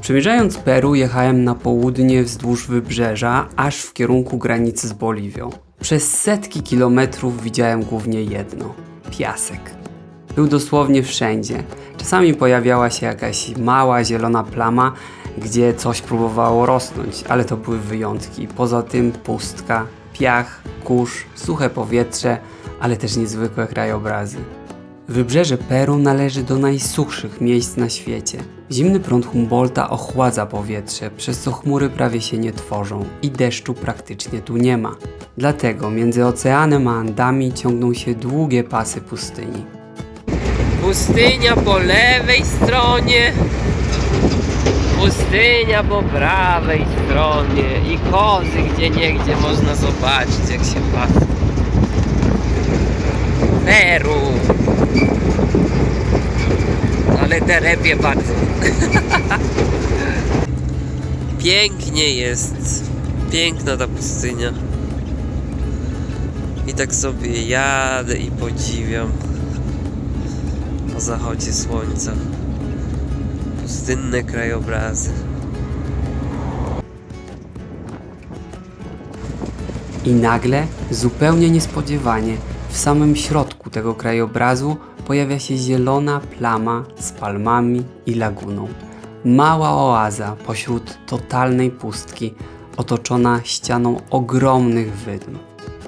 Przemierzając Peru, jechałem na południe wzdłuż wybrzeża, aż w kierunku granicy z Boliwią. Przez setki kilometrów widziałem głównie jedno – piasek. Był dosłownie wszędzie. Czasami pojawiała się jakaś mała zielona plama, gdzie coś próbowało rosnąć, ale to były wyjątki. Poza tym pustka, piach, kurz, suche powietrze, ale też niezwykłe krajobrazy. Wybrzeże Peru należy do najsuchszych miejsc na świecie. Zimny prąd Humboldta ochładza powietrze, przez co chmury prawie się nie tworzą i deszczu praktycznie tu nie ma. Dlatego między oceanem a Andami ciągną się długie pasy pustyni. Pustynia po lewej stronie, pustynia po prawej stronie i kozy gdzieniegdzie można zobaczyć, jak się patrzy. Peru! Ale terebie bardzo. Pięknie jest. Piękna ta pustynia. I tak sobie jadę i podziwiam o zachodzie słońca pustynne krajobrazy. I nagle, zupełnie niespodziewanie, w samym środku tego krajobrazu pojawia się zielona plama z palmami i laguną. Mała oaza pośród totalnej pustki, otoczona ścianą ogromnych wydm.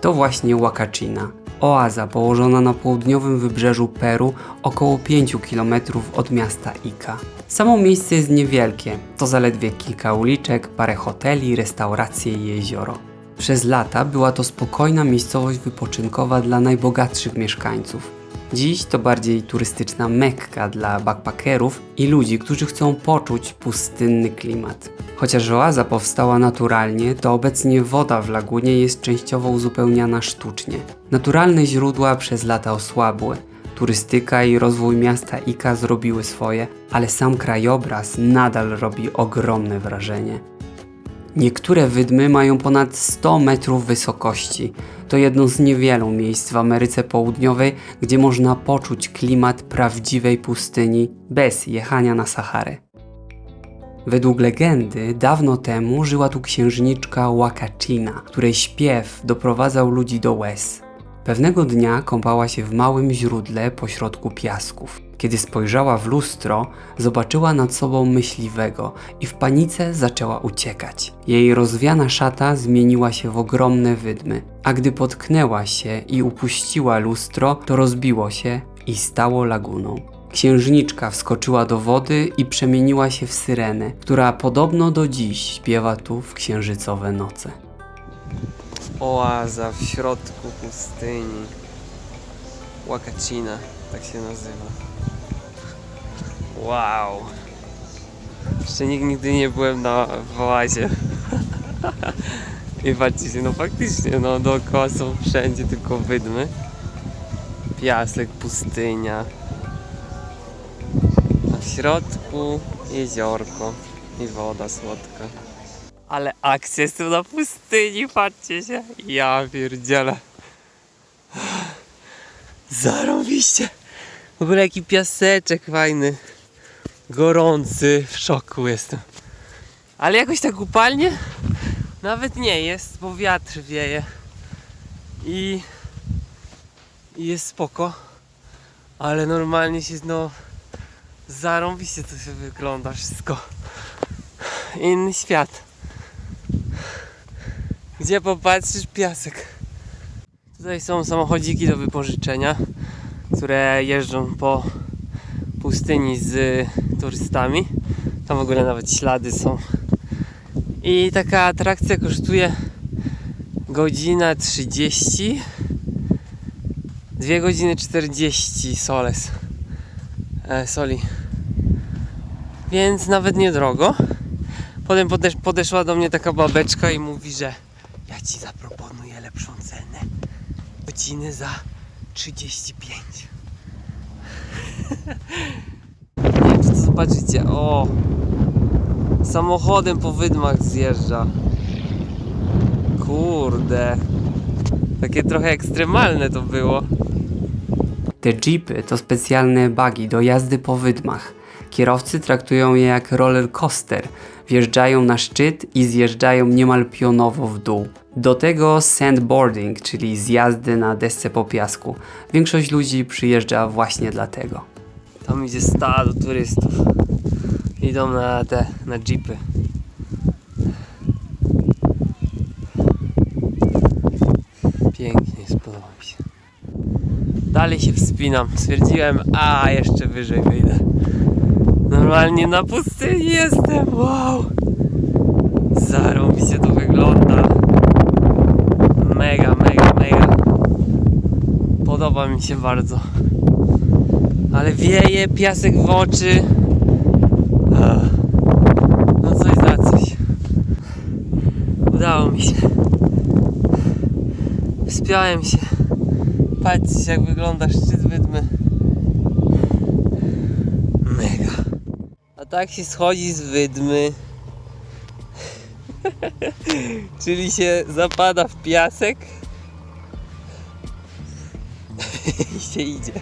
To właśnie Huacachina, oaza położona na południowym wybrzeżu Peru, około 5 km od miasta Ica. Samo miejsce jest niewielkie, to zaledwie kilka uliczek, parę hoteli, restauracje i jezioro. Przez lata była to spokojna miejscowość wypoczynkowa dla najbogatszych mieszkańców. Dziś to bardziej turystyczna Mekka dla backpackerów i ludzi, którzy chcą poczuć pustynny klimat. Chociaż oaza powstała naturalnie, to obecnie woda w lagunie jest częściowo uzupełniana sztucznie. Naturalne źródła przez lata osłabły. Turystyka i rozwój miasta Ica zrobiły swoje, ale sam krajobraz nadal robi ogromne wrażenie. Niektóre wydmy mają ponad 100 metrów wysokości. To jedno z niewielu miejsc w Ameryce Południowej, gdzie można poczuć klimat prawdziwej pustyni bez jechania na Saharę. Według legendy dawno temu żyła tu księżniczka Huacachina, której śpiew doprowadzał ludzi do łez. Pewnego dnia kąpała się w małym źródle pośrodku piasków. Kiedy spojrzała w lustro, zobaczyła nad sobą myśliwego i w panice zaczęła uciekać. Jej rozwiana szata zmieniła się w ogromne wydmy, a gdy potknęła się i upuściła lustro, to rozbiło się i stało laguną. Księżniczka wskoczyła do wody i przemieniła się w syrenę, która podobno do dziś śpiewa tu w księżycowe noce. Oaza w środku pustyni. Huacachina, tak się nazywa. Wow. Jeszcze nigdy nie byłem w oazie. I patrzcie, no faktycznie, no dookoła są wszędzie tylko wydmy. Piasek, pustynia. A w środku jeziorko i woda słodka. Ale akcja jest tu na pustyni, patrzcie się. Ja pierdzielę. Zarąbiście. W ogóle jaki piaseczek fajny. Gorący, w szoku jestem. Ale jakoś tak upalnie nawet nie jest, bo wiatr wieje. I jest spoko. Ale normalnie się zarąbiście to się wygląda wszystko. Inny świat. Gdzie popatrzysz, piasek. Tutaj są samochodziki do wypożyczenia, które jeżdżą po pustyni z turystami. Tam w ogóle nawet ślady są. I taka atrakcja kosztuje godzina 30, 2 godziny 40 soli. Więc nawet niedrogo. Potem podeszła do mnie taka babeczka i mówi, że ja ci zaproponuję lepszą cenę. Godziny za 35. Nie wiem, czy to zobaczycie. O! Samochodem po wydmach zjeżdża. Kurde. Takie trochę ekstremalne to było. Te jeepy to specjalne buggy do jazdy po wydmach. Kierowcy traktują je jak roller coaster. Wjeżdżają na szczyt i zjeżdżają niemal pionowo w dół. Do tego sandboarding, czyli zjazdy na desce po piasku. Większość ludzi przyjeżdża właśnie dlatego. Tam idzie stado turystów. Idą na jeepy. Pięknie, spodoba mi się. Dalej się wspinam. Stwierdziłem, jeszcze wyżej wyjdę. Normalnie na pustyni jestem. Wow! Zarąbiście to wygląda. Mega. Podoba mi się bardzo. Ale wieje, piasek w oczy. No coś za coś. Udało mi się. Wspiąłem się. Patrzcie, jak wygląda szczyt Wydmy. Mega. A tak się schodzi z Wydmy. Czyli się zapada w piasek. I się idzie.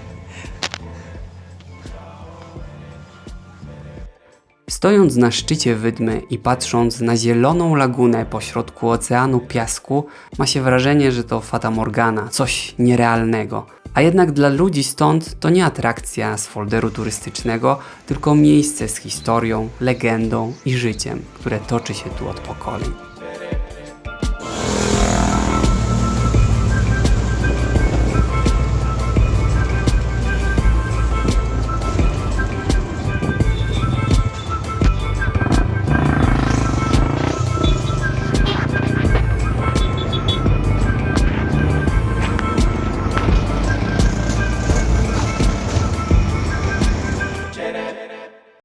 Stojąc na szczycie Wydmy i patrząc na zieloną lagunę pośrodku oceanu piasku, ma się wrażenie, że to Fata Morgana, coś nierealnego. A jednak dla ludzi stąd to nie atrakcja z folderu turystycznego, tylko miejsce z historią, legendą i życiem, które toczy się tu od pokoleń.